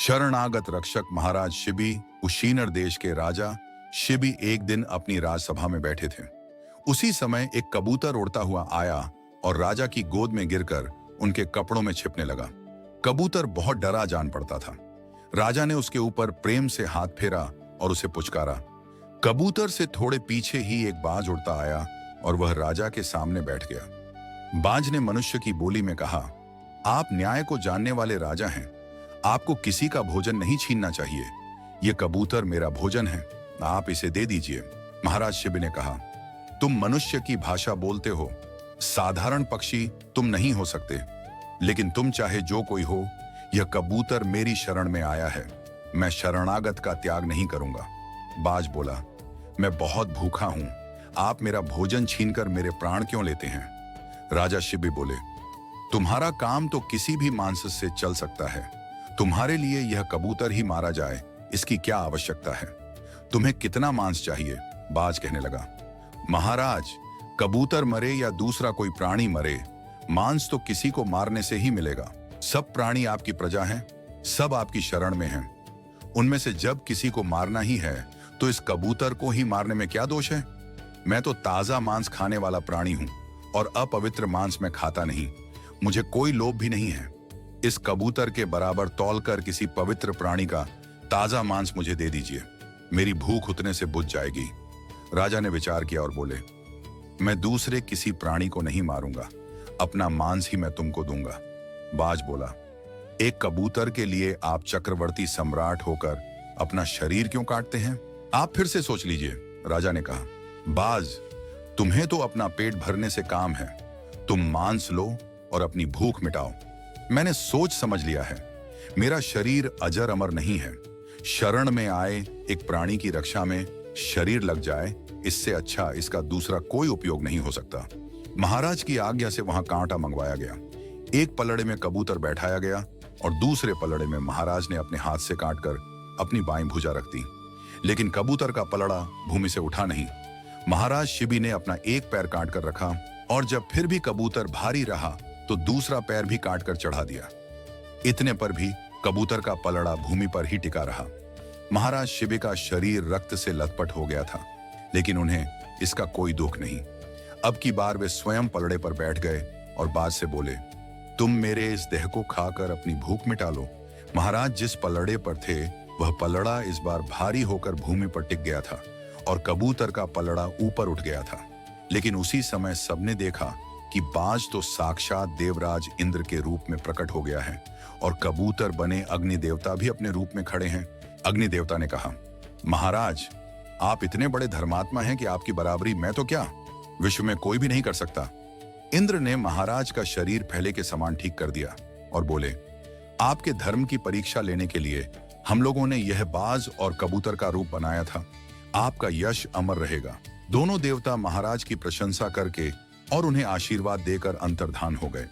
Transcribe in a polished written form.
शरणागत रक्षक महाराज शिबी उशीनर देश के राजा शिबी एक दिन अपनी राजसभा में बैठे थे। उसी समय एक कबूतर उड़ता हुआ आया और राजा की गोद में गिरकर उनके कपड़ों में छिपने लगा। कबूतर बहुत डरा जान पड़ता था। राजा ने उसके ऊपर प्रेम से हाथ फेरा और उसे पुचकारा। कबूतर से थोड़े पीछे ही एक बाज उड़ता आया और वह राजा के सामने बैठ गया। बाज ने मनुष्य की बोली में कहा, आप न्याय को जानने वाले राजा हैं, आपको किसी का भोजन नहीं छीनना चाहिए। यह कबूतर मेरा भोजन है, आप इसे दे दीजिए। महाराज शिबी ने कहा, तुम मनुष्य की भाषा बोलते हो, साधारण पक्षी तुम नहीं हो सकते, लेकिन तुम चाहे जो कोई हो, यह कबूतर मेरी शरण में आया है, मैं शरणागत का त्याग नहीं करूंगा। बाज बोला, मैं बहुत भूखा हूं, आप मेरा भोजन छीनकर मेरे प्राण क्यों लेते हैं? राजा शिबी बोले, तुम्हारा काम तो किसी भी मांस से चल सकता है, तुम्हारे लिए यह कबूतर ही मारा जाए, इसकी क्या आवश्यकता है? तुम्हें कितना मांस चाहिए? बाज कहने लगा, महाराज, कबूतर मरे या दूसरा कोई प्राणी मरे, मांस तो किसी को मारने से ही मिलेगा। सब प्राणी आपकी प्रजा हैं, सब आपकी शरण में हैं। उनमें से जब किसी को मारना ही है तो इस कबूतर को ही मारने में क्या दोष है? मैं तो ताजा मांस खाने वाला प्राणी हूं और अपवित्र मांस मैं खाता नहीं। मुझे कोई लोभ भी नहीं है। इस कबूतर के बराबर तौलकर किसी पवित्र प्राणी का ताजा मांस मुझे दे दीजिए, मेरी भूख उतने से बुझ जाएगी। राजा ने विचार किया और बोले, मैं दूसरे किसी प्राणी को नहीं मारूंगा, अपना मांस ही मैं तुमको दूंगा। बाज बोला, एक कबूतर के लिए आप चक्रवर्ती सम्राट होकर अपना शरीर क्यों काटते हैं? आप फिर से सोच लीजिए। राजा ने कहा, बाज, तुम्हें तो अपना पेट भरने से काम है, तुम मांस लो और अपनी भूख मिटाओ। मैंने सोच समझ लिया है, मेरा शरीर अजर अमर नहीं है। शरण में आए एक प्राणी की रक्षा में शरीर लग जाए, इससे अच्छा इसका दूसरा कोई उपयोग नहीं हो सकता। महाराज की आज्ञा से वहां कांटा मंगवाया गया। एक पलड़े में कबूतर बैठाया गया और दूसरे पलड़े में महाराज ने अपने हाथ से काटकर अपनी बाईं भुजा रख दी, लेकिन कबूतर का पलड़ा भूमि से उठा नहीं। महाराज शिबी ने अपना एक पैर काट कर रखा और जब फिर भी कबूतर भारी रहा तो दूसरा पैर भी काट कर चढ़ा दिया। इतने पर भी कबूतर का पलड़ा भूमि पर ही टिका रहा। महाराज शिबी का शरीर रक्त से लथपथ हो गया था, लेकिन उन्हें इसका कोई दुख नहीं। अब की बार वे स्वयं पलड़े पर बैठ गए और बाज से बोले, तुम मेरे इस देह को खाकर अपनी भूख मिटा लो। महाराज जिस पलड़े पर थे वह पलड़ा इस बार भारी होकर भूमि पर टिक गया था और कबूतर का पलड़ा ऊपर उठ गया था। लेकिन उसी समय सबने देखा कि बाज तो साक्षात देवराज इंद्र के रूप में प्रकट हो गया है और कबूतर बने अग्नि देवता भी अपने रूप में खड़े हैं। अग्नि देवता ने कहा, महाराज, आप इतने बड़े धर्मात्मा हैं कि आपकी बराबरी मैं तो क्या, विश्व में कोई भी नहीं कर सकता। इंद्र ने महाराज का शरीर पहले के समान ठीक कर दिया और बोले, आपके धर्म की परीक्षा लेने के लिए हम लोगों ने यह बाज और कबूतर का रूप बनाया था। आपका यश अमर रहेगा। दोनों देवता महाराज की प्रशंसा करके और उन्हें आशीर्वाद देकर अंतर्धान हो गए।